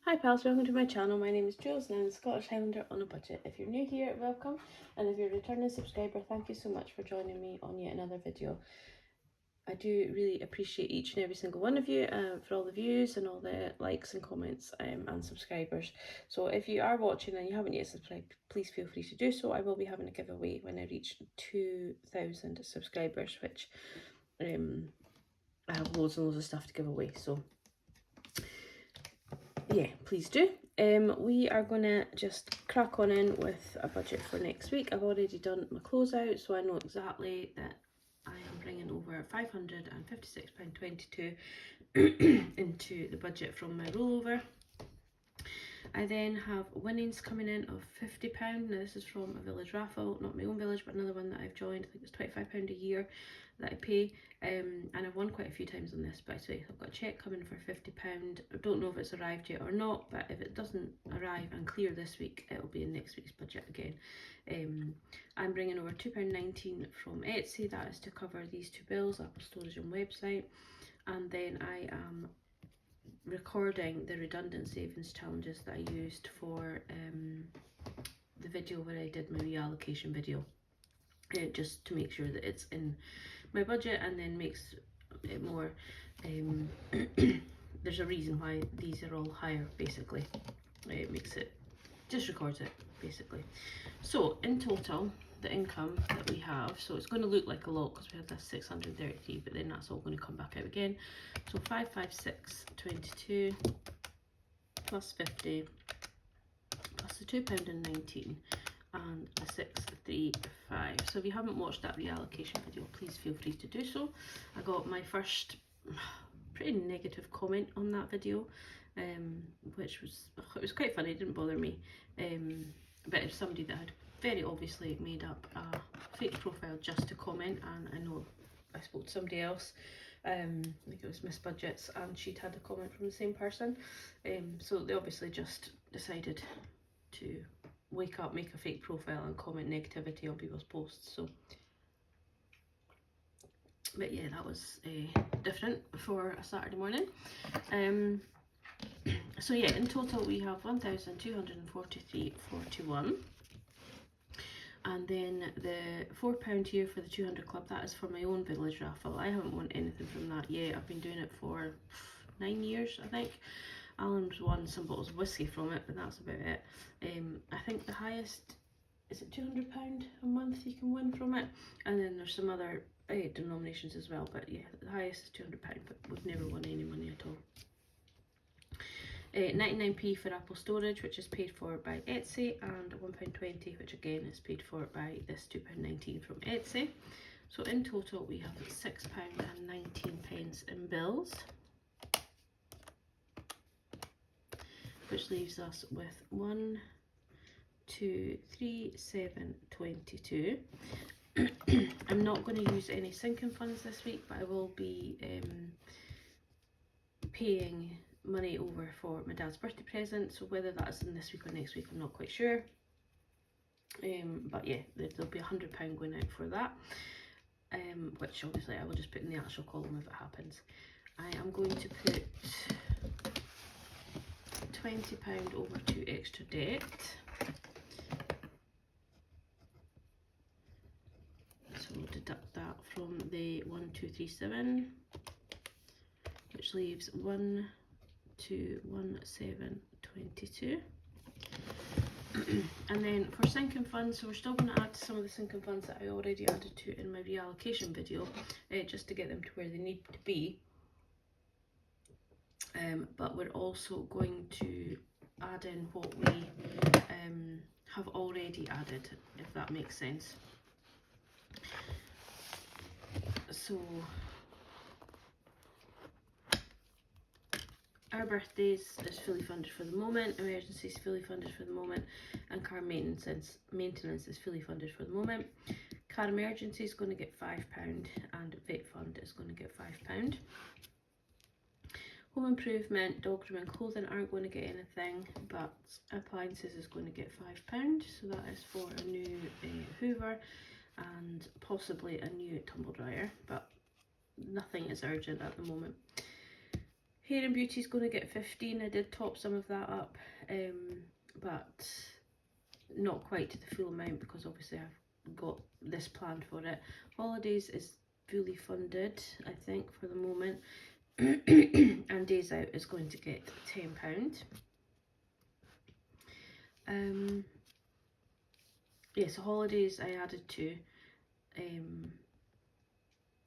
Hi pals, welcome to my channel. My name is Julz and I'm a Scottish Highlander on a budget. If you're new here, welcome, and if you're a returning subscriber, thank you so much for joining me on yet another video. I do really appreciate each and every single one of you for all the views and all the likes and comments and subscribers. So if you are watching and you haven't yet subscribed, please feel free to do so. I will be having a giveaway when I reach 2,000 subscribers, which I have loads and loads of stuff to give away. So yeah, please do. We are going to just crack on in with a budget for next week. I've already done my closeout, so I know exactly that I am bringing over £556.22 into the budget from my rollover. I then have winnings coming in of £50. Now this is from a village raffle, not my own village, but another one that I've joined. I think it's £25 a year that I pay, and I've won quite a few times on this. But anyway, I've got a cheque coming for £50. I don't know if it's arrived yet or not, but if it doesn't arrive and clear this week, it'll be in next week's budget again. I'm bringing over £2.19 from Etsy. That is to cover these two bills, Apple storage and website. And then I am recording the redundant savings challenges that I used for the video where I did my reallocation video, just to make sure that it's in my budget and then makes it more there's a reason why these are all higher. Basically it makes it, just records it basically. So in total, the income that we have, so it's going to look like a lot because we had this 633, but then that's all going to come back out again. So 556.22 plus 50 plus the £2.19 and the 635. So if you haven't watched that reallocation video, please feel free to do so. I got my first pretty negative comment on that video, which was, it was quite funny, it didn't bother me, but it was somebody that had very obviously made up a fake profile just to comment. And I know I spoke to somebody else, I think it was Miss Budgets, and she'd had a comment from the same person, so they obviously just decided to wake up, make a fake profile and comment negativity on people's posts. So but yeah, that was different for a Saturday morning. So yeah, in total we have 1,243.41. And then the £4 here for the 200 club, that is for my own village raffle. I haven't won anything from that yet. I've been doing it for 9 years, I think. Alan's won some bottles of whiskey from it, but that's about it. I think the highest, is it £200 a month you can win from it? And then there's some other denominations as well, but yeah, the highest is £200, but we've never won any money at all. 99p for Apple storage, which is paid for by Etsy, and £1.20, which again is paid for by this £2.19 from Etsy. So in total we have £6.19 in bills, which leaves us with 1, 2, 3, 7, 22. I'm not going to use any sinking funds this week, but I will be paying money over for my dad's birthday present, so whether that's in this week or next week I'm not quite sure, but yeah, there'll be £100 going out for that, which obviously I will just put in the actual column if it happens. I am going to put £20 over to extra debt, so we'll deduct that from the 1237, which leaves 1,217.22. And then for sinking funds, so we're still going to add to some of the sinking funds that I already added to in my reallocation video, just to get them to where they need to be. But we're also going to add in what we have already added, if that makes sense. So our birthdays is fully funded for the moment, emergency is fully funded for the moment, and car maintenance is fully funded for the moment. Car emergency is going to get £5 and vet fund is going to get £5. Home improvement, dog grooming, clothing aren't going to get anything, but appliances is going to get £5, so that is for a new Hoover and possibly a new tumble dryer, but nothing is urgent at the moment. Hair and Beauty is going to get 15. I did top some of that up, but not quite to the full amount because obviously I've got this planned for it. Holidays is fully funded, I think, for the moment. And Days Out is going to get £10. Yeah, so Holidays I added to,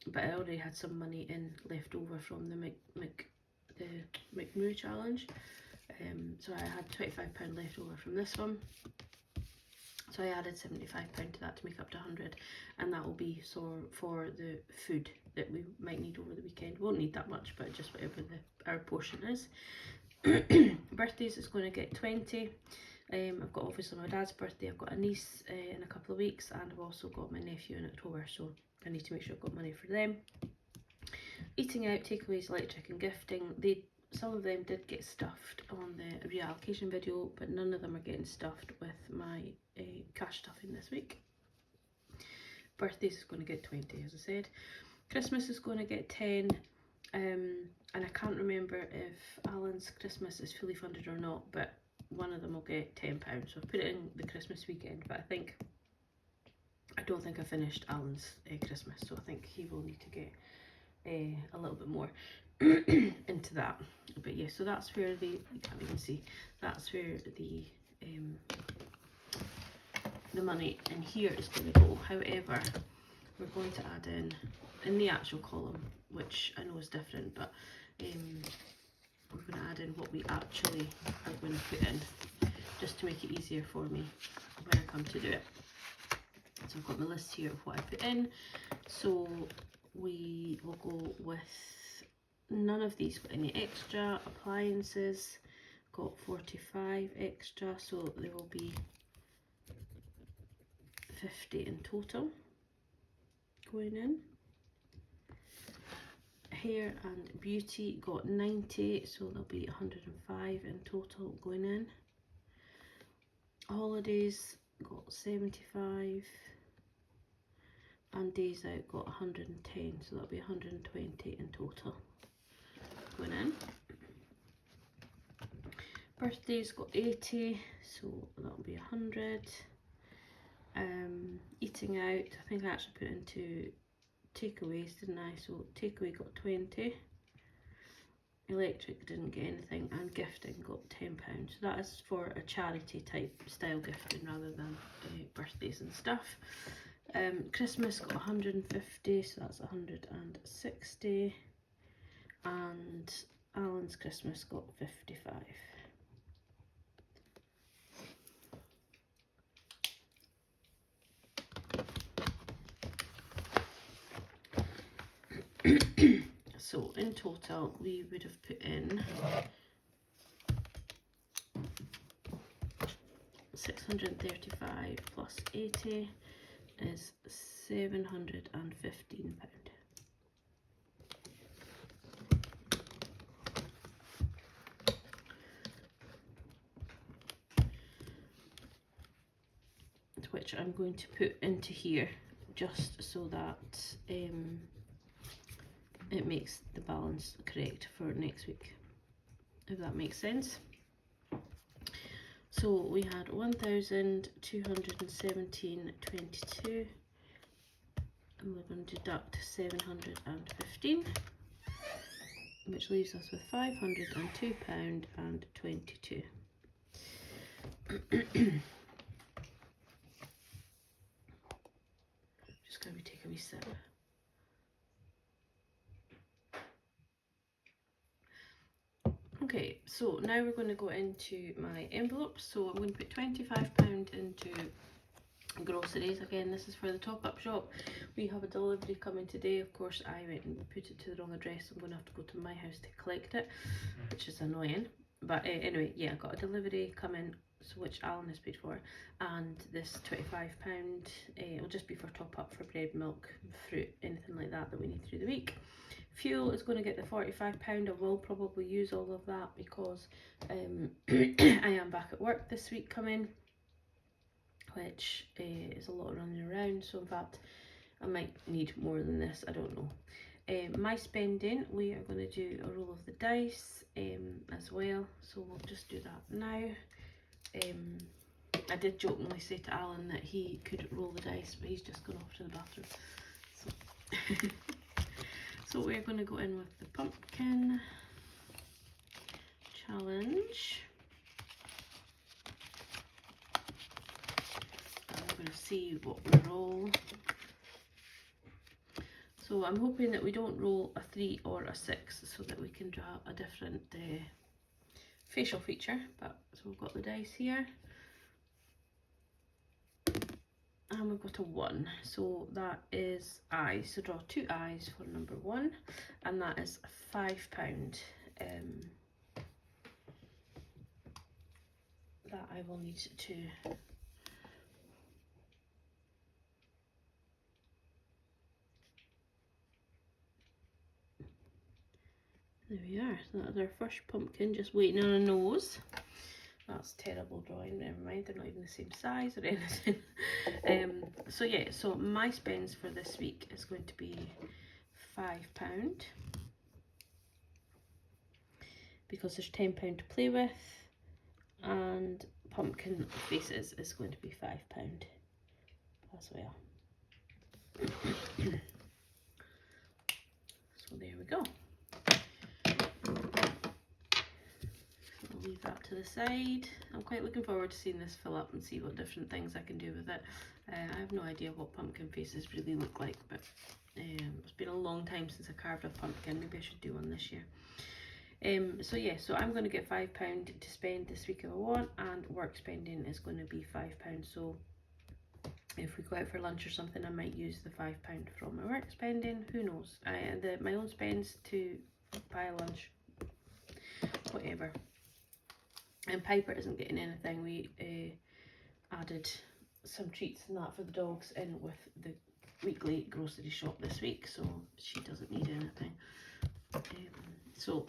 but I already had some money in left over from the McMoo challenge. So I had £25 left over from this one. So I added £75 to that to make up to 100, and that will be for the food that we might need over the weekend. Won't need that much, but just whatever our portion is. Birthdays is going to get 20. I've got obviously my dad's birthday, I've got a niece in a couple of weeks, and I've also got my nephew in October, so I need to make sure I've got money for them. Eating out, takeaways, electric and gifting, some of them did get stuffed on the reallocation video, but none of them are getting stuffed with my cash stuffing this week. Birthdays is going to get 20, as I said. Christmas is going to get 10, and I can't remember if Alan's Christmas is fully funded or not, but one of them will get £10. So I've put it in the Christmas weekend, but I don't think I finished Alan's Christmas, so I think he will need to get a little bit more into that. But yeah, so that's where you can't even see, that's where the money in here is going to go. However, we're going to add in the actual column, which I know is different, but we're going to add in what we actually are going to put in, just to make it easier for me when I come to do it. So I've got my list here of what I put in. So we will go with none of these got any extra. Appliances got 45 extra, so there will be 50 in total going in. Hair and Beauty got 90, so there'll be 105 in total going in. Holidays got 75, and Days Out got 110, so that'll be 120 in total going in. Birthdays got 80, so that'll be 100. Eating out, I think I actually put into takeaways, didn't I? So takeaway got 20. Electric didn't get anything, and gifting got £10. So that is for a charity type style gifting rather than birthdays and stuff. Christmas got 150, so that's 160, and Alan's Christmas got 55. So in total we would have put in 635 plus 80 is £715. Which I'm going to put into here just so that it makes the balance correct for next week, if that makes sense. So we had 1,217.22, and we're going to deduct 715, which leaves us with £502.22. Just going to take a wee sip. Okay, so now we're going to go into my envelopes. So I'm going to put £25 into groceries. Again, this is for the top-up shop. We have a delivery coming today. Of course, I went and put it to the wrong address. I'm going to have to go to my house to collect it, which is annoying. But anyway, yeah, I got a delivery coming, so which Alan has paid for, and this £25 will just be for top-up for bread, milk, fruit, anything like that that we need through the week. Fuel is going to get the £45. I will probably use all of that because I am back at work this week coming, which is a lot of running around. So in fact, I might need more than this, I don't know. My spending, we are going to do a roll of the dice as well, so we'll just do that now. I did jokingly say to Alan that he could roll the dice, but he's just gone off to the bathroom. So, so we're going to go in with the pumpkin challenge. And we're going to see what we roll. So I'm hoping that we don't roll a 3 or a 6 so that we can draw a different facial feature. But so we've got the dice here. And we've got a 1, so that is eyes. So draw 2 eyes for number 1, and that is £5. That I will need to there we are. So that is our first pumpkin, just waiting on a nose. That's terrible drawing, never mind, they're not even the same size or anything. So yeah, so my spends for this week is going to be £5, because there's £10 to play with, and pumpkin faces is going to be £5 as well. So there we go. Leave that to the side. I'm quite looking forward to seeing this fill up and see what different things I can do with it. I have no idea what pumpkin faces really look like, but it's been a long time since I carved a pumpkin. Maybe I should do one this year. So yeah, so I'm going to get £5 to spend this week if I want, and work spending is going to be £5. So if we go out for lunch or something, I might use the £5 from my work spending. Who knows? My own spends to buy lunch, whatever. And Piper isn't getting anything. We added some treats and that for the dogs in with the weekly grocery shop this week, so she doesn't need anything. So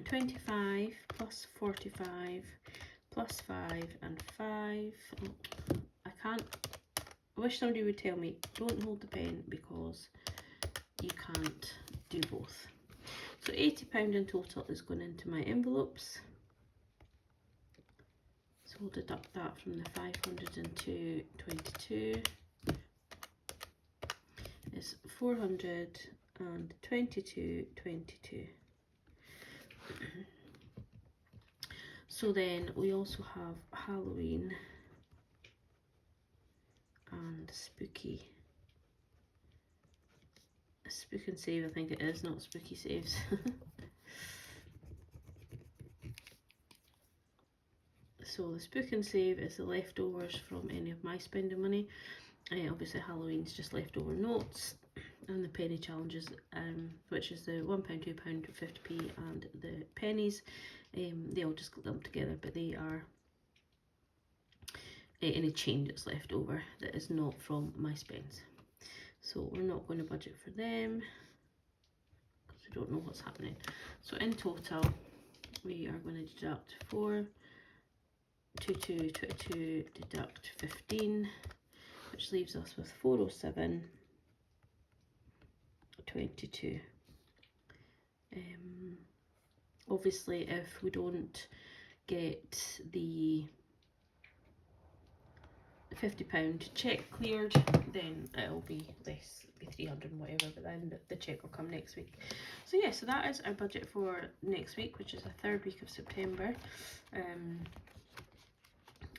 25 plus 45 plus 5 and 5. Oh, I can't. I wish somebody would tell me, don't hold the pen, because you can't do both. So £80 in total is going into my envelopes. So we'll deduct that from the 522. It's 422.22. So then we also have Halloween and spooky. Spook and save, I think it is, not spooky saves. So the spook and save is the leftovers from any of my spending money. Obviously Halloween's just leftover notes, and the penny challenges, which is the £1, £2, 50p and the pennies. They all just lump together, but they are any change that's left over that is not from my spends. So we're not going to budget for them because we don't know what's happening. So in total, we are going to deduct 422 deduct 15, which leaves us with 407.22. Obviously, if we don't get the £50 check cleared, then it'll be less, it'll be 300 and whatever, but then the check will come next week. So yeah, so that is our budget for next week, which is the 3rd week of September.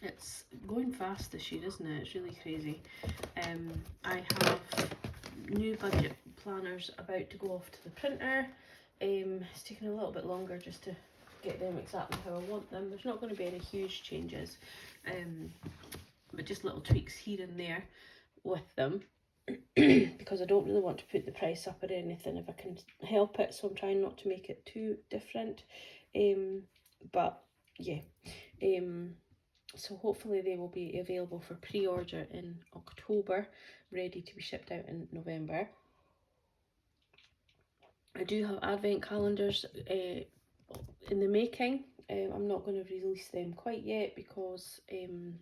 It's going fast this year, isn't it? It's really crazy. I have new budget planners about to go off to the printer. It's taken a little bit longer just to get them exactly how I want them. There's not going to be any huge changes, but just little tweaks here and there with them, because I don't really want to put the price up or anything if I can help it, so I'm trying not to make it too different. But yeah, so hopefully they will be available for pre-order in October, ready to be shipped out in November. I do have advent calendars in the making. I'm not going to release them quite yet because it's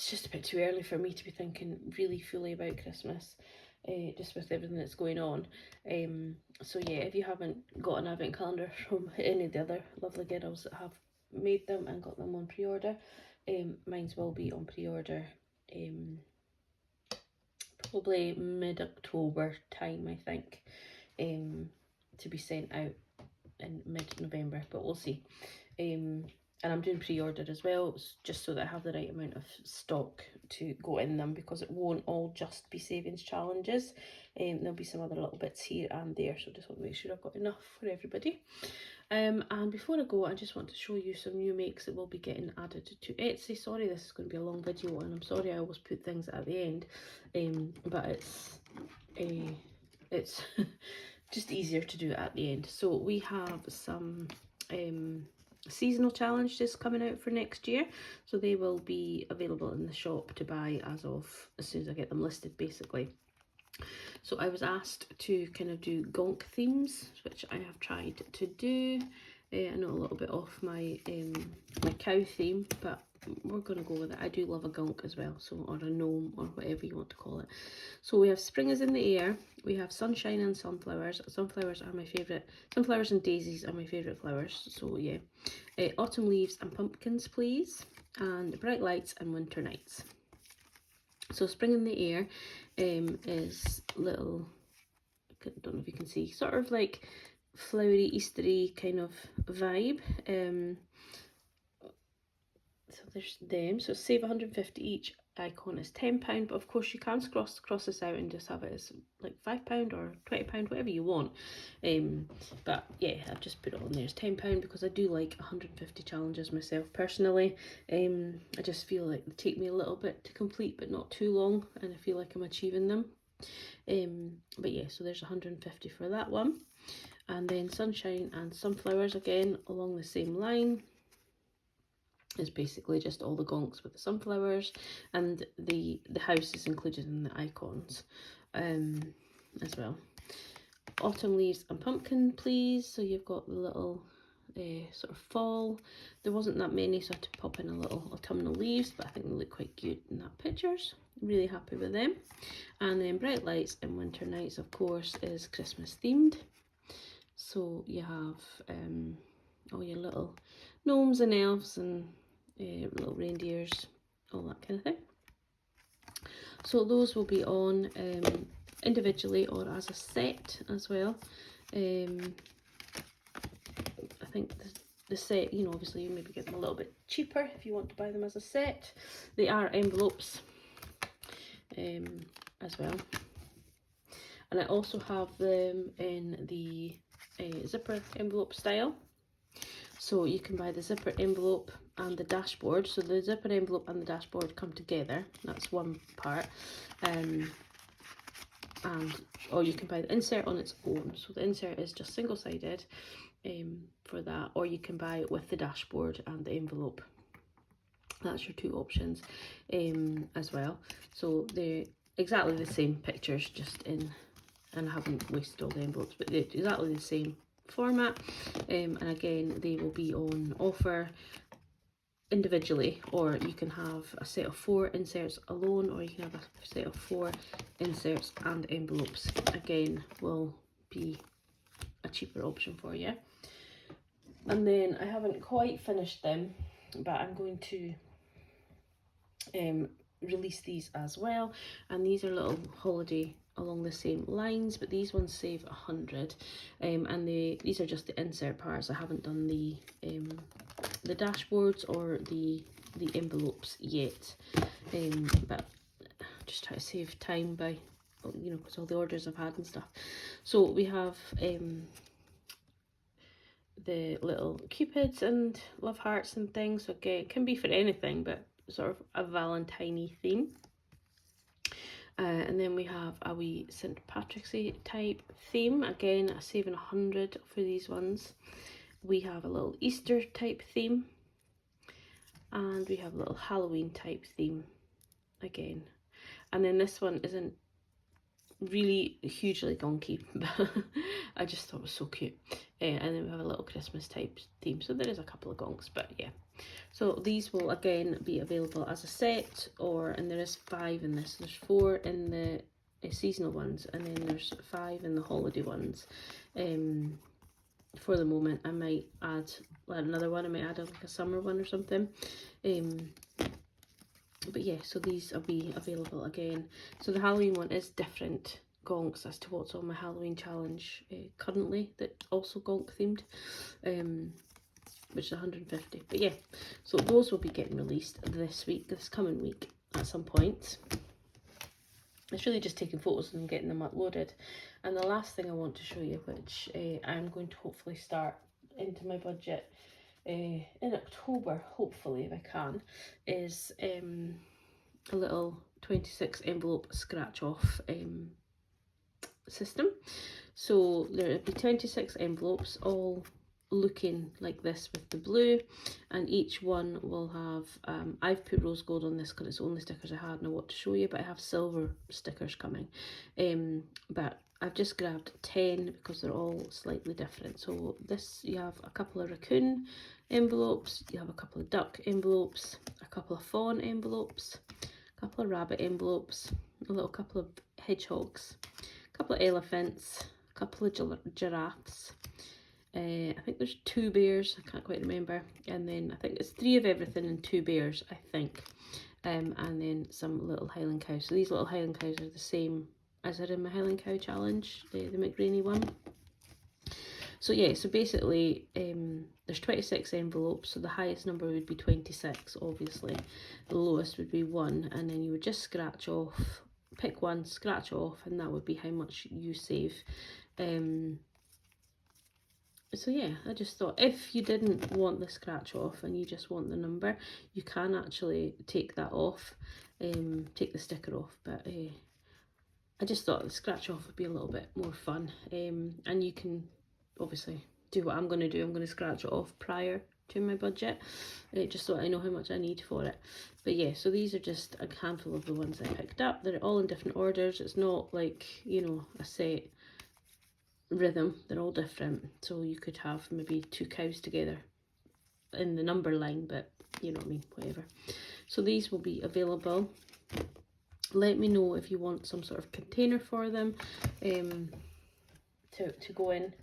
just a bit too early for me to be thinking really fully about Christmas. just with everything that's going on. So yeah, if you haven't got an advent calendar from any of the other lovely girls that have made them and got them on pre-order, mine will be on pre-order probably mid-October time, I think, to be sent out in mid-November, but we'll see. And I'm doing pre-order as well, just so that I have the right amount of stock to go in them, because it won't all just be savings challenges. There'll be some other little bits here and there, so just want to make sure I've got enough for everybody. And before I go, I just want to show you some new makes that will be getting added to Etsy. Sorry, this is going to be a long video, and I'm sorry I always put things at the end, but it's just easier to do it at the end. So we have some seasonal challenges coming out for next year, so they will be available in the shop to buy as soon as I get them listed, basically. So I was asked to kind of do gonk themes, which I have tried to do. I know a little bit off my my cow theme, but we're going to go with it. I do love a gonk as well, so, or a gnome, or whatever you want to call it. So we have spring is in the air, we have sunshine and sunflowers. Sunflowers are my favourite. Sunflowers and daisies are my favourite flowers, so yeah. Autumn leaves and pumpkins, please. And bright lights and winter nights. So spring in the air is little, I don't know if you can see, sort of like flowery, Eastery kind of vibe. So there's them. So save 150 each. Icon is £10, but of course you can cross this out and just have it as like £5 or £20, whatever you want. But yeah, I've just put it on there as £10 because I do like 150 challenges myself personally. I just feel like they take me a little bit to complete, but not too long, and I feel like I'm achieving them. But yeah, so there's 150 for that one. And then sunshine and sunflowers, again along the same line. Is basically just all the gonks with the sunflowers, and the house is included in the icons as well. Autumn leaves and pumpkin, please. So you've got the little sort of fall. There wasn't that many, so I had to pop in a little autumnal leaves, but I think they look quite cute in that pictures. Really happy with them. And then bright lights and winter nights, of course, is Christmas themed. So you have all your little gnomes and elves and little reindeers, all that kind of thing. So those will be on individually or as a set as well. I think the set, you know, obviously you maybe get them a little bit cheaper if you want to buy them as a set. They are envelopes as well. And I also have them in the zipper envelope style. So you can buy the zipper envelope and the dashboard. So the zipper envelope and the dashboard come together. That's one part. Or you can buy the insert on its own. So the insert is just single-sided for that. Or you can buy it with the dashboard and the envelope. That's your two options as well. So they're exactly the same pictures, just in, and I haven't wasted all the envelopes, but they're exactly the same format. And again, they will be on offer individually, or you can have a set of 4 inserts alone, or you can have a set of 4 inserts and envelopes. Again, will be a cheaper option for you. And then I haven't quite finished them, but I'm going to release these as well, and these are little holiday along the same lines, but these ones save 100, and these are just the insert parts. I haven't done the dashboards or the envelopes yet, but just try to save time by, you know, because all the orders I've had and stuff. So we have the little cupids and love hearts and things. So again, it can be for anything, but sort of a Valentine-y theme. And then we have a wee St. Patrick's type theme. Again, a saving 100 for these ones. We have a little Easter type theme. And we have a little Halloween type theme again. And then this one isn't really hugely gonky, but I just thought it was so cute. And then we have a little Christmas type theme. So there is a couple of gonks, but yeah. So these will again be available as a set, and there is 5 in this. There's 4 in the seasonal ones, and then there's 5 in the holiday ones. For the moment, I might add another one. I might add like a summer one or something. But yeah, so these will be available again. So the Halloween one is different gonks as to what's on my Halloween challenge currently, that's also gonk themed, which is 150. But yeah, so those will be getting released this coming week at some point. It's really just taking photos and getting them uploaded. And the last thing I want to show you, which I'm going to hopefully start into my budget in October, hopefully if I can, is a little 26 envelope scratch off system. So there will be 26 envelopes, all looking like this with the blue, and each one will have I've put rose gold on this because it's the only stickers I had and I want to show you, but I have silver stickers coming, but I've just grabbed 10 because they're all slightly different. So this, you have a couple of raccoon envelopes, you have a couple of duck envelopes, a couple of fawn envelopes, a couple of rabbit envelopes, a couple of hedgehogs, a couple of elephants, a couple of giraffes, I think there's 2 bears, I can't quite remember, and then I think it's 3 of everything and 2 bears, I think, and then some little Highland cows. So these little Highland cows are the same as are in my Highland cow challenge, the McRainey one. So yeah, so basically there's 26 envelopes, so the highest number would be 26, obviously. The lowest would be 1, and then you would just scratch off, pick one, scratch off, and that would be how much you save. So yeah, I just thought if you didn't want the scratch off and you just want the number, you can actually take that off, take the sticker off, but I just thought the scratch off would be a little bit more fun, and you can obviously do what I'm going to do. I'm going to scratch it off prior to my budget, just so I know how much I need for it. But yeah, so these are just a handful of the ones I picked up. They're all in different orders. It's not like, you know, a set rhythm, they're all different. So you could have maybe 2 cows together in the number line, but you know what I mean, whatever. So these will be available. Let me know if you want some sort of container for them to go in,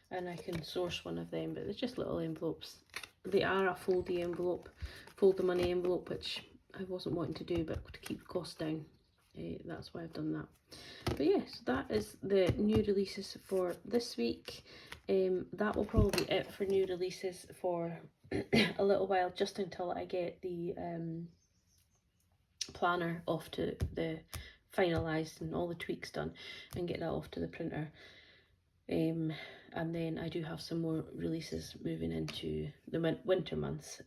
and I can source one of them. But they're just little envelopes. They are a foldy envelope, fold the money envelope, which I wasn't wanting to do, but to keep the cost down, that's why I've done that. But yeah, so that is the new releases for this week. That will probably be it for new releases for a little while, just until I get the planner off to the finalised and all the tweaks done and get that off to the printer. And then I do have some more releases moving into the winter months,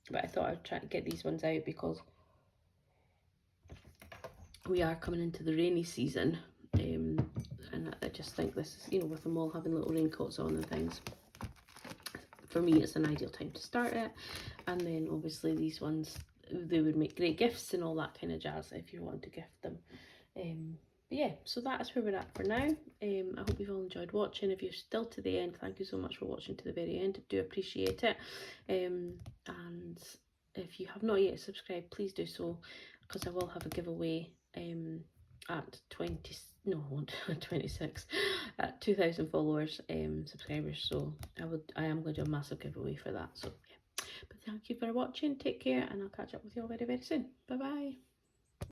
but I thought I'd try to get these ones out because we are coming into the rainy season, and I just think this is, you know, with them all having little raincoats on and things, for me it's an ideal time to start it. And then obviously these ones, they would make great gifts and all that kind of jazz if you want to gift them. But yeah, so that is where we're at for now. I hope you've all enjoyed watching. If you're still to the end, thank you so much for watching to the very end. I do appreciate it. And if you have not yet subscribed, please do so, because I will have a giveaway at 26 at 2,000 followers, subscribers. So I am going to do a massive giveaway for that. So yeah, but thank you for watching, take care, and I'll catch up with you all very, very soon. Bye bye.